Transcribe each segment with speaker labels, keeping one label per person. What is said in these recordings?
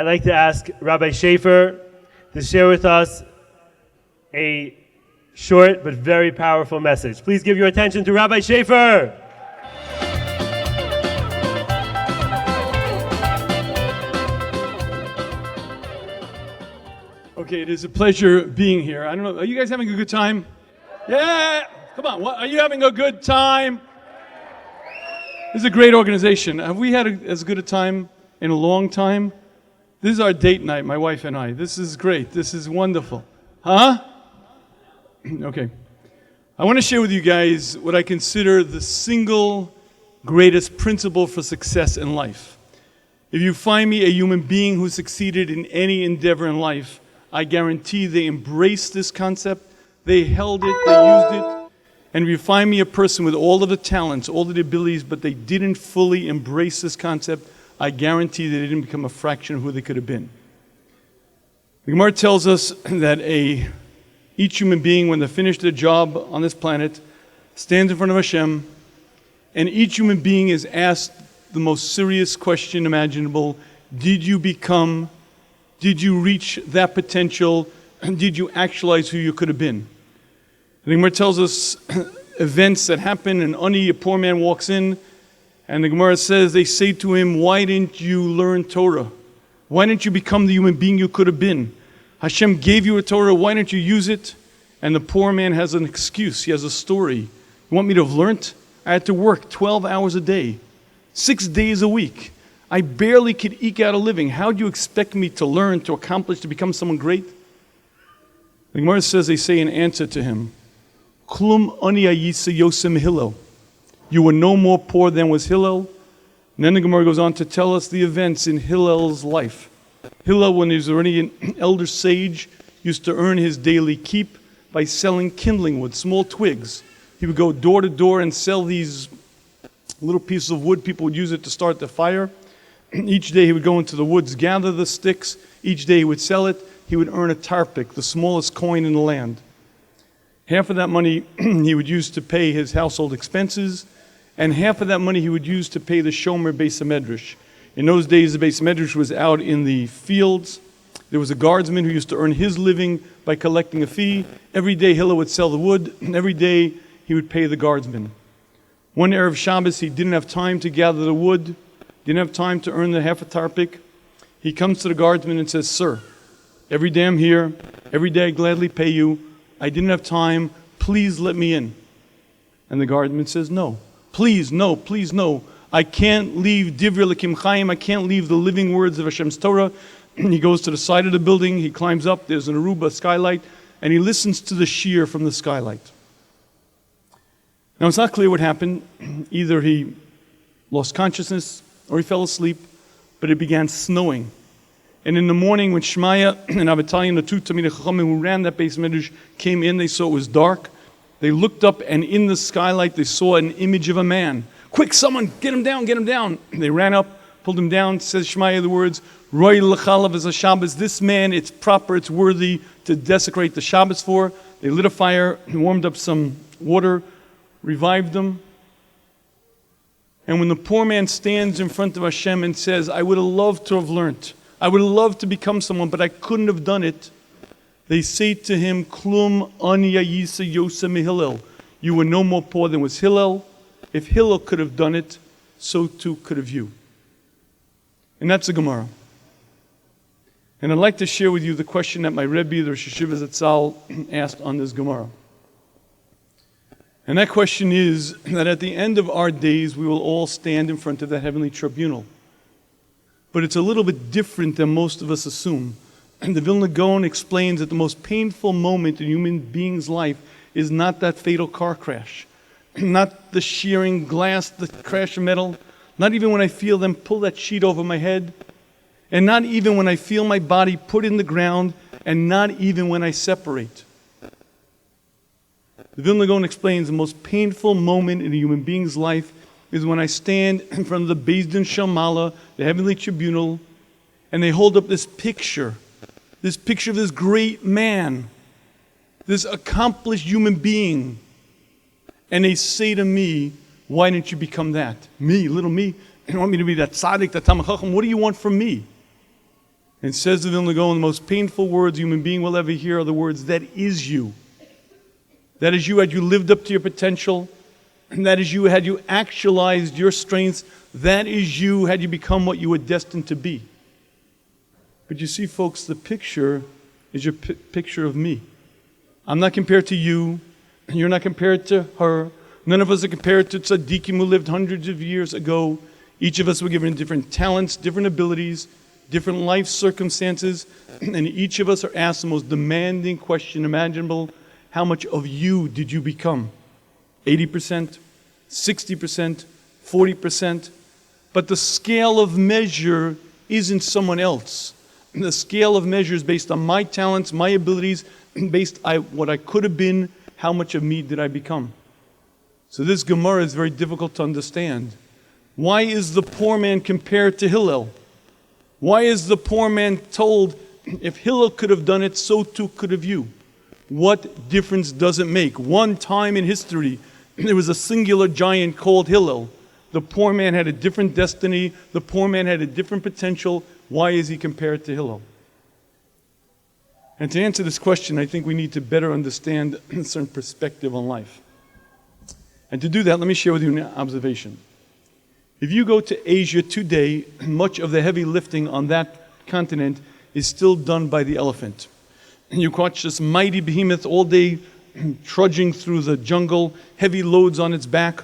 Speaker 1: like to ask Rabbi Shafier to share with us a short but very powerful message. Please give your attention to Rabbi Shafier.
Speaker 2: Okay, it is a pleasure being here. I don't know, are you guys having a good time? Yeah! Come on, are you having a good time? This is a great organization. Have we had as good a time in a long time? This is our date night, my wife and I. This is great. This is wonderful. Huh? Okay. I want to share with you guys what I consider the single greatest principle for success in life. If you find me a human being who succeeded in any endeavor in life, I guarantee they embraced this concept, they held it, they used it. And if you find me a person with all of the talents, all of the abilities, but they didn't fully embrace this concept, I guarantee they didn't become a fraction of who they could have been. The Gemara tells us that each human being, when they finish their job on this planet, stands in front of Hashem, and each human being is asked the most serious question imaginable: did you reach that potential? Did you actualize who you could have been? The Gemara tells us events that happen, and a poor man, walks in, and the Gemara says, they say to him, why didn't you learn Torah? Why didn't you become the human being you could have been? Hashem gave you a Torah, why didn't you use it? And the poor man has an excuse, he has a story. You want me to have learned? I had to work 12 hours a day, 6 days a week. I barely could eke out a living. How do you expect me to learn, to accomplish, to become someone great? The Gemara says, they say in answer to him, Klum ani ayisa yosem Hillel. You were no more poor than was Hillel. And then the Gemara goes on to tell us the events in Hillel's life. Hillel, when he was already an elder sage, used to earn his daily keep by selling kindling wood, small twigs. He would go door to door and sell these little pieces of wood. People would use it to start the fire. Each day he would go into the woods, gather the sticks. Each day he would sell it. He would earn a tarpik, the smallest coin in the land. Half of that money he would use to pay his household expenses, and half of that money he would use to pay the Shomer Beis HaMedrash. In those days, the Beis HaMedrash was out in the fields. There was a guardsman who used to earn his living by collecting a fee. Every day Hillel would sell the wood, and every day he would pay the guardsman. One Erev Shabbos, he didn't have time to gather the wood, didn't have time to earn the half a tarpik. He comes to the guardsman and says, sir, every day I'm here, every day I gladly pay you. I didn't have time, please let me in. And the guardsman says, no, please, no, please, no. I can't leave Divrei Elokim Chaim, I can't leave the living words of Hashem's Torah. He goes to the side of the building, he climbs up, there's an Aruba skylight, and he listens to the shiur from the skylight. Now it's not clear what happened. Either he lost consciousness or he fell asleep, but it began snowing. And in the morning, when Shmaya and Avitalyon, the two Talmidei Chachamim who ran that Beis Medrash, came in, they saw it was dark. They looked up, and in the skylight, they saw an image of a man. Quick, someone, get him down, get him down. They ran up, pulled him down, says Shmaya the words, Roy l'chalav as a Shabbos. This man, it's proper, it's worthy to desecrate the Shabbos for. They lit a fire, warmed up some water, revived them. And when the poor man stands in front of Hashem and says, I would have loved to have learned, I would have loved to become someone, but I couldn't have done it, they say to him, Klum ani ayisa yosem Hillel. You were no more poor than was Hillel. If Hillel could have done it, so too could have you. And that's the Gemara. And I'd like to share with you the question that my Rabbi, the Rosh Yeshiva Zatzal, asked on this Gemara. And that question is that at the end of our days, we will all stand in front of that heavenly tribunal. But it's a little bit different than most of us assume. And the Vilna Gaon explains that the most painful moment in a human being's life is not that fatal car crash, not the shearing glass, the crash of metal, not even when I feel them pull that sheet over my head, and not even when I feel my body put in the ground, and not even when I separate. The Vilna Gaon explains the most painful moment in a human being's life is when I stand in front of the Beis Din Shel Mala, the heavenly tribunal, and they hold up this picture of this great man, this accomplished human being, and they say to me, why didn't you become that? Me, little me. You want me to be that tzaddik, that Talmid Chacham? What do you want from me? And says the Vilna Gaon, the most painful words a human being will ever hear are the words, that is you. That is you had you lived up to your potential. And that is you had you actualized your strengths. That is you had you become what you were destined to be. But you see, folks, the picture is your picture of me. I'm not compared to you. You're not compared to her. None of us are compared to tzaddikim who lived hundreds of years ago. Each of us were given different talents, different abilities, different life circumstances, and each of us are asked the most demanding question imaginable. How much of you did you become? 80%, 60%, 40%? But the scale of measure isn't someone else. The scale of measure is based on my talents, my abilities, based on what I could have been. How much of me did I become? So this Gemara is very difficult to understand. Why is the poor man compared to Hillel? Why is the poor man told, if Hillel could have done it, so too could have you? What difference does it make? One time in history, there was a singular giant called Hillel. The poor man had a different destiny. The poor man had a different potential. Why is he compared to Hillel? And to answer this question, I think we need to better understand a certain perspective on life. And to do that, let me share with you an observation. If you go to Asia today, much of the heavy lifting on that continent is still done by the elephant. And you watch this mighty behemoth all day trudging through the jungle, heavy loads on its back,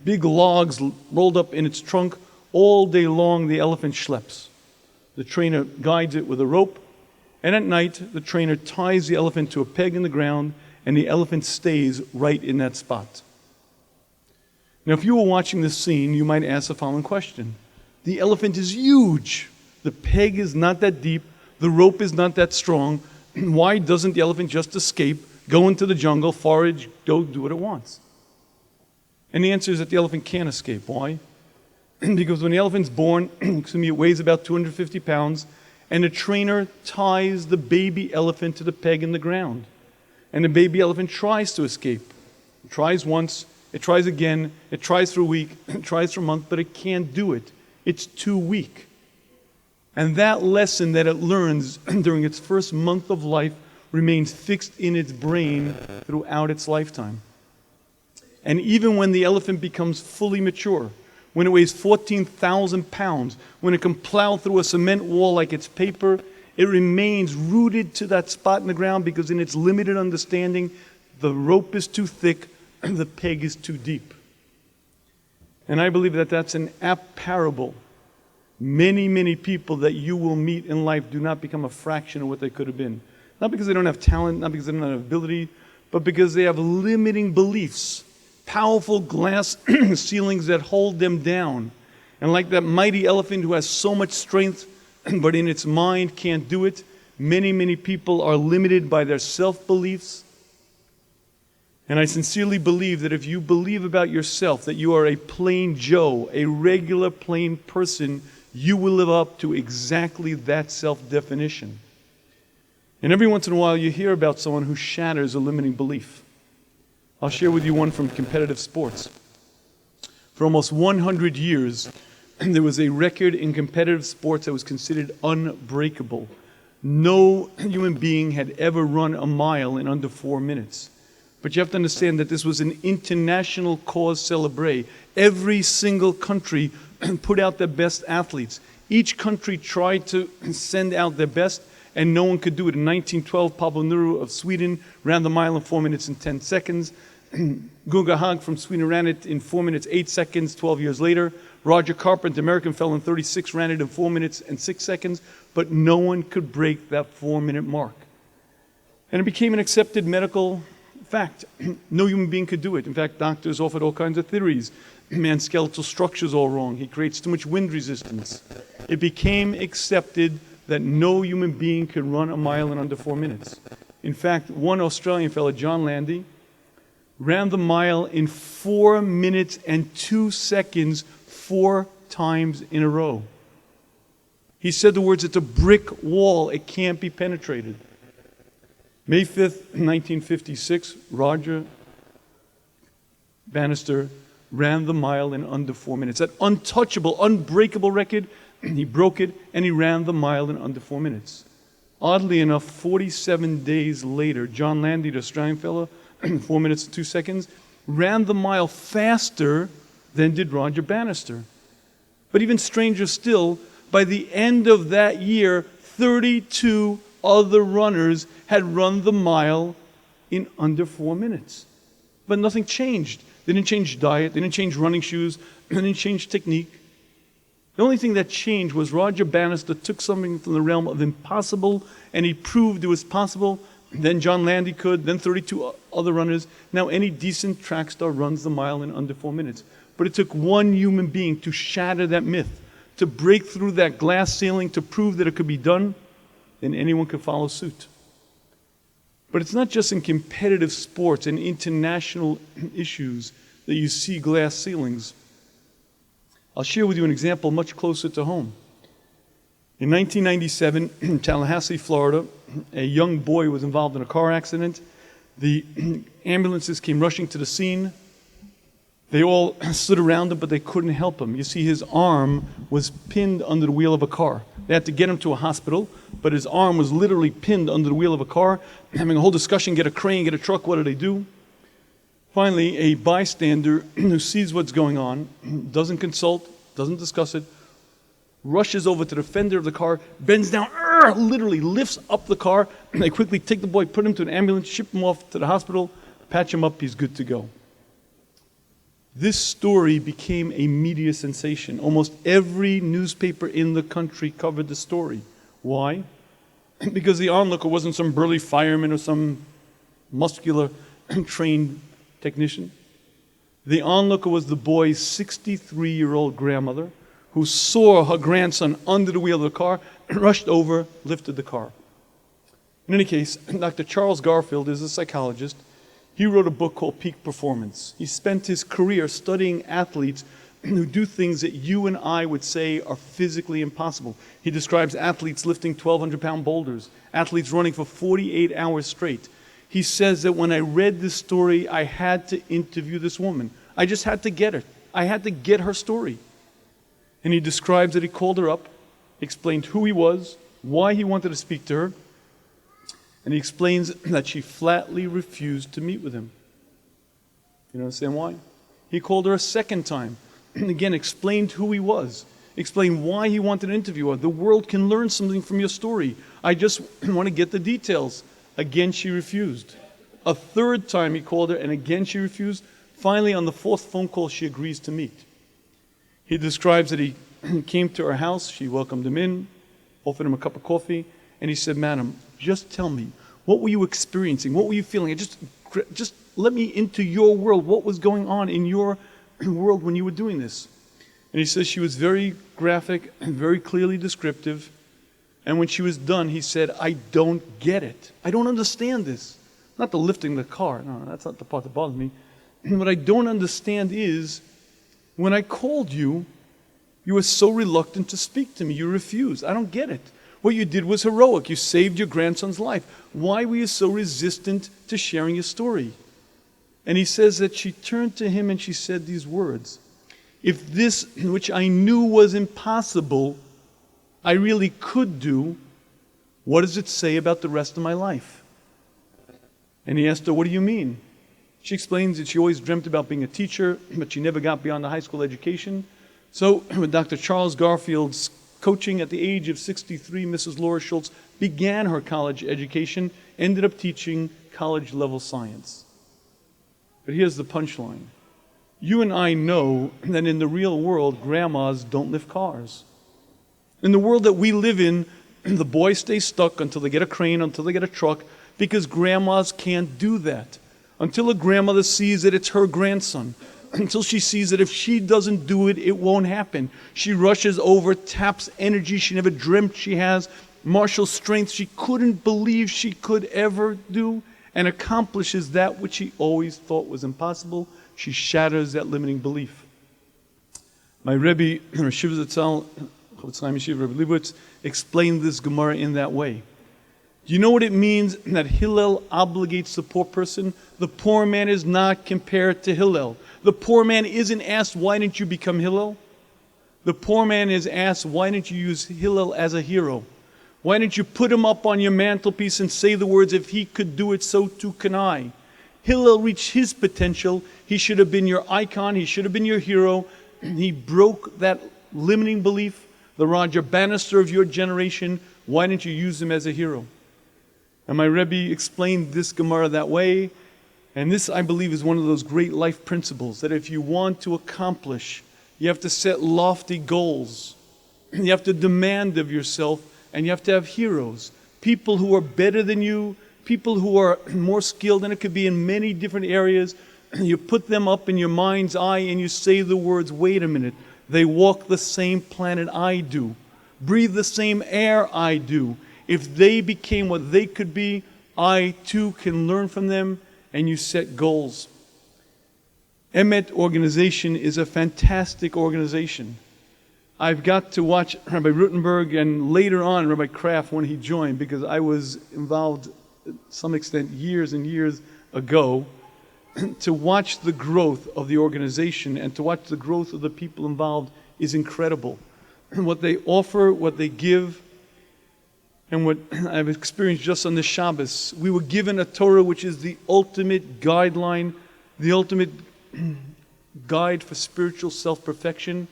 Speaker 2: big logs rolled up in its trunk. All day long, the elephant schleps. The trainer guides it with a rope, and at night, the trainer ties the elephant to a peg in the ground, and the elephant stays right in that spot. Now, if you were watching this scene, you might ask the following question. The elephant is huge. The peg is not that deep. The rope is not that strong. Why doesn't the elephant just escape, go into the jungle, forage, go do what it wants? And the answer is that the elephant can't escape. Why? Because when the elephant's born, it weighs about 250 pounds, and the trainer ties the baby elephant to the peg in the ground. And the baby elephant tries to escape. It tries once, it tries again, it tries for a week, it tries for a month, but it can't do it. It's too weak. And that lesson that it learns during its first month of life remains fixed in its brain throughout its lifetime. And even when the elephant becomes fully mature, when it weighs 14,000 pounds, when it can plow through a cement wall like it's paper, it remains rooted to that spot in the ground because in its limited understanding, the rope is too thick, the peg is too deep. And I believe that that's an apt parable. Many, many people that you will meet in life do not become a fraction of what they could have been. Not because they don't have talent, not because they don't have ability, but because they have limiting beliefs. Powerful glass ceilings that hold them down. And like that mighty elephant who has so much strength, but in its mind can't do it, many, many people are limited by their self-beliefs. And I sincerely believe that if you believe about yourself that you are a plain Joe, a regular plain person, you will live up to exactly that self-definition. And every once in a while you hear about someone who shatters a limiting belief. I'll share with you one from competitive sports. For almost 100 years, there was a record in competitive sports that was considered unbreakable. No human being had ever run a mile in under 4 minutes. But you have to understand that this was an international cause célèbre. Every single country put out their best athletes. Each country tried to send out their best, and no one could do it. In 1912, Pablo Nuru of Sweden ran the mile in 4 minutes and 10 seconds. Gunga Hag from Sweden ran it in 4 minutes, 8 seconds 12 years later. Roger Carpenter, American fellow in 36, ran it in 4 minutes and 6 seconds, but no one could break that 4-minute mark. And it became an accepted medical fact. No human being could do it. In fact, doctors offered all kinds of theories. Man's skeletal structure's all wrong. He creates too much wind resistance. It became accepted that no human being could run a mile in under 4 minutes. In fact, one Australian fellow, John Landy, ran the mile in 4 minutes and 2 seconds 4 times in a row. He said the words, "It's a brick wall, it can't be penetrated." May 5th, 1956, Roger Bannister ran the mile in under 4 minutes. That untouchable, unbreakable record He broke it, and he ran the mile in under 4 minutes. Oddly enough, 47 days later, John Landy, the Australian fellow, 4 minutes and 2 seconds, ran the mile faster than did Roger Bannister. But even stranger still, by the end of that year, 32 other runners had run the mile in under 4 minutes. But nothing changed. They didn't change diet, they didn't change running shoes, they didn't change technique. The only thing that changed was Roger Bannister took something from the realm of impossible and he proved it was possible. Then John Landy could, then 32 other runners. Now any decent track star runs the mile in under 4 minutes. But it took one human being to shatter that myth, to break through that glass ceiling, to prove that it could be done, then anyone could follow suit. But it's not just in competitive sports and international issues that you see glass ceilings. I'll share with you an example much closer to home. In 1997, in Tallahassee, Florida, a young boy was involved in a car accident. The ambulances came rushing to the scene. They all stood around him, but they couldn't help him. You see, his arm was pinned under the wheel of a car. They had to get him to a hospital, but his arm was literally pinned under the wheel of a car. Having a whole discussion, get a crane, get a truck, what do they do? Finally, a bystander who sees what's going on, doesn't consult, doesn't discuss it, rushes over to the fender of the car, bends down, literally lifts up the car. They quickly take the boy, put him to an ambulance, ship him off to the hospital, patch him up, he's good to go. This story became a media sensation. Almost every newspaper in the country covered the story. Why? Because the onlooker wasn't some burly fireman or some muscular trained technician. The onlooker was the boy's 63-year-old grandmother who saw her grandson under the wheel of the car, rushed over, lifted the car. In any case, Dr. Charles Garfield is a psychologist. He wrote a book called Peak Performance. He spent his career studying athletes who do things that you and I would say are physically impossible. He describes athletes lifting 1,200-pound boulders, athletes running for 48 hours straight. He says that when I read this story, I had to interview this woman. I just had to get her. I had to get her story. And he describes that he called her up, explained who he was, why he wanted to speak to her, and he explains that she flatly refused to meet with him. You understand why? He called her a second time, and again explained who he was, explained why he wanted to interview her. The world can learn something from your story. I just want to get the details. Again, she refused. A third time he called her, and again she refused. Finally, on the fourth phone call, she agrees to meet. He describes that he came to her house, she welcomed him in, offered him a cup of coffee, and he said, "Madam, just tell me, what were you experiencing? What were you feeling? Just let me into your world. What was going on in your world when you were doing this?" And he says she was very graphic and very clearly descriptive. And when she was done, he said, "I don't get it. I don't understand this." Not the lifting the car. No, that's not the part that bothers me. What I don't understand is, when I called you, you were so reluctant to speak to me. You refused. I don't get it. What you did was heroic. You saved your grandson's life. Why were you so resistant to sharing your story? And he says that she turned to him and she said these words: "If this, which I knew was impossible, I really could do, what does it say about the rest of my life?" And he asked her, "What do you mean?" She explains that she always dreamt about being a teacher, but she never got beyond the high school education. So with Dr. Charles Garfield's coaching at the age of 63, Mrs. Laura Schultz began her college education, ended up teaching college-level science. But here's the punchline. You and I know that in the real world, grandmas don't lift cars. In the world that we live in, the boys stay stuck until they get a crane, until they get a truck, because grandmas can't do that. Until a grandmother sees that it's her grandson. Until she sees that if she doesn't do it, it won't happen. She rushes over, taps energy she never dreamt she has, marshals strength she couldn't believe she could ever do, and accomplishes that which she always thought was impossible. She shatters that limiting belief. My Rebbe, Shiva Zatzal, Rabbi Leibowitz, explained this Gemara in that way. Do you know what it means that Hillel obligates the poor person? The poor man is not compared to Hillel. The poor man isn't asked, "Why didn't you become Hillel?" The poor man is asked, why didn't you use Hillel as a hero? Why didn't you put him up on your mantelpiece and say the words, if he could do it, so too can I? Hillel reached his potential. He should have been your icon. He should have been your hero. He broke that limiting belief, the Roger Bannister of your generation. Why didn't you use him as a hero? And my Rebbe explained this Gemara that way. And this, I believe, is one of those great life principles, that if you want to accomplish, you have to set lofty goals. You have to demand of yourself, and you have to have heroes. People who are better than you, people who are more skilled, and it could be in many different areas. You put them up in your mind's eye and you say the words, wait a minute, they walk the same planet I do, breathe the same air I do. If they became what they could be, I too can learn from them, and you set goals. EMET organization is a fantastic organization. I've got to watch Rabbi Rutenberg and later on Rabbi Kraft when he joined, because I was involved to some extent years and years ago, to watch the growth of the organization and to watch the growth of the people involved is incredible. What they offer, what they give, and what I've experienced just on this Shabbos. We were given a Torah which is the ultimate guideline, the ultimate guide for spiritual self-perfection,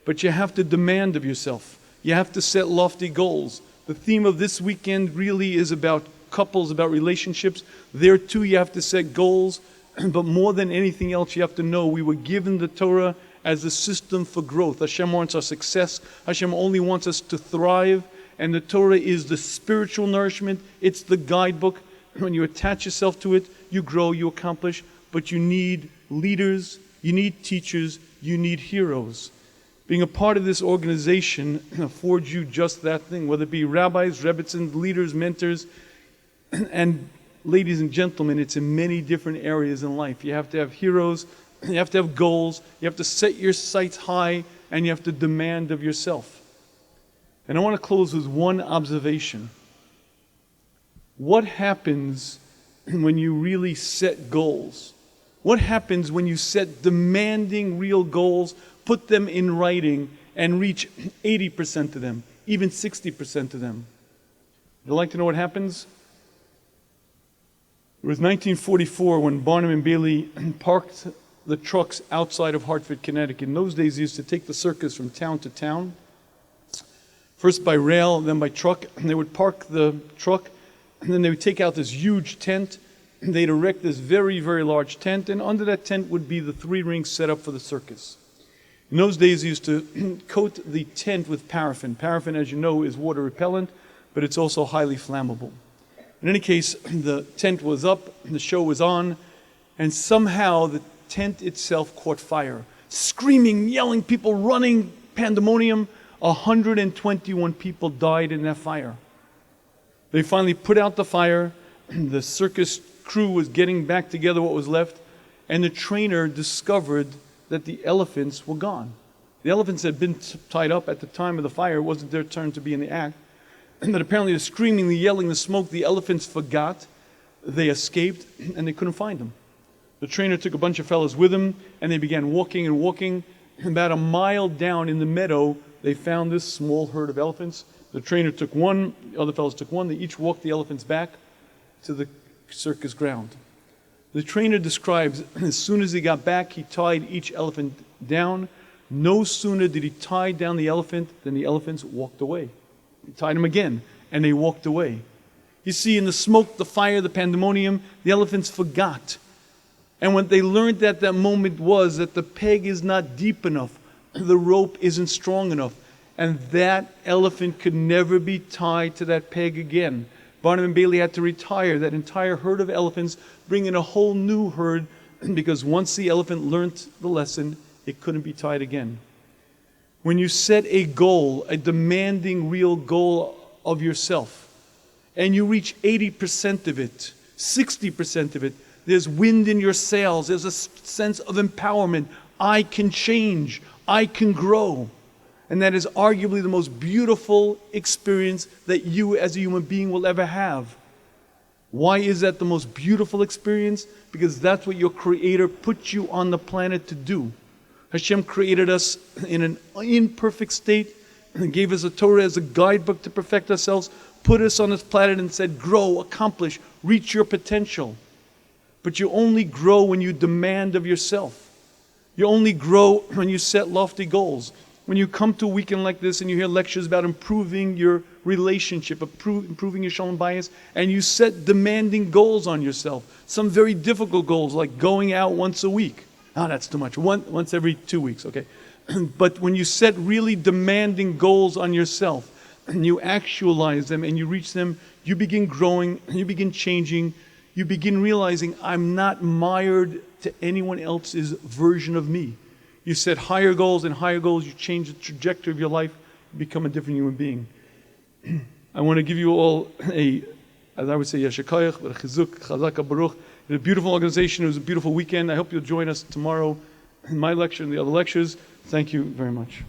Speaker 2: but you have to demand of yourself. You have to set lofty goals. The theme of this weekend really is about couples, about relationships. There too you have to set goals, but more than anything else you have to know we were given the Torah as a system for growth. Hashem wants our success. Hashem only wants us to thrive, and the Torah is the spiritual nourishment. It's the guidebook. When you attach yourself to it, you grow, you accomplish, but you need leaders, you need teachers, you need heroes. Being a part of this organization affords you just that thing, whether it be rabbis, rebbitzins, leaders, mentors, and ladies and gentlemen, it's in many different areas in life. You have to have heroes, you have to have goals, you have to set your sights high, and you have to demand of yourself. And I want to close with one observation. What happens when you really set goals? What happens when you set demanding real goals, put them in writing, and reach 80% of them, even 60% of them? Would you like to know what happens? It was 1944 when Barnum and Bailey parked the trucks outside of Hartford, Connecticut. In those days, they used to take the circus from town to town, first by rail, then by truck. And they would park the truck, and then they would take out this huge tent. They'd erect this very, very large tent, and under that tent would be the 3 rings set up for the circus. In those days, they used to coat the tent with paraffin. Paraffin, as you know, is water repellent, but it's also highly flammable. In any case, the tent was up, the show was on, and somehow the tent itself caught fire. Screaming, yelling, people running, pandemonium. 121 people died in that fire. They finally put out the fire. The circus crew was getting back together what was left, and the trainer discovered that the elephants were gone. The elephants had been tied up at the time of the fire. It wasn't their turn to be in the act. And that apparently the screaming, the yelling, the smoke, the elephants forgot. They escaped, and they couldn't find them. The trainer took a bunch of fellows with him, and they began walking and walking. About a mile down in the meadow, they found this small herd of elephants. The trainer took one, the other fellows took one. They each walked the elephants back to the circus ground. The trainer describes, as soon as he got back, he tied each elephant down. No sooner did he tie down the elephant than the elephants walked away. He tied them again, and they walked away. You see, in the smoke, the fire, the pandemonium, the elephants forgot. And what they learned at that moment was that the peg is not deep enough, the rope isn't strong enough, and that elephant could never be tied to that peg again. Barnum and Bailey had to retire that entire herd of elephants, bring in a whole new herd, because once the elephant learned the lesson, it couldn't be tied again. When you set a goal, a demanding real goal of yourself, and you reach 80% of it, 60% of it, there's wind in your sails, there's a sense of empowerment. I can change, I can grow. And that is arguably the most beautiful experience that you as a human being will ever have. Why is that the most beautiful experience? Because that's what your Creator put you on the planet to do. Hashem created us in an imperfect state and gave us a Torah as a guidebook to perfect ourselves, put us on this planet and said, grow, accomplish, reach your potential. But you only grow when you demand of yourself. You only grow when you set lofty goals. When you come to a weekend like this and you hear lectures about improving your relationship, improving your shalom bayis, and you set demanding goals on yourself, some very difficult goals like going out once a week. Oh, that's too much. Once every 2 weeks, okay. But when you set really demanding goals on yourself and you actualize them and you reach them, you begin growing, you begin changing, you begin realizing I'm not mired to anyone else's version of me. You set higher goals and higher goals, you change the trajectory of your life, you become a different human being. I want to give you all as I would say, Yashakayach, but a chizuk, chazaka baruch. It's a beautiful organization, it was a beautiful weekend. I hope you'll join us tomorrow in my lecture and the other lectures. Thank you very much.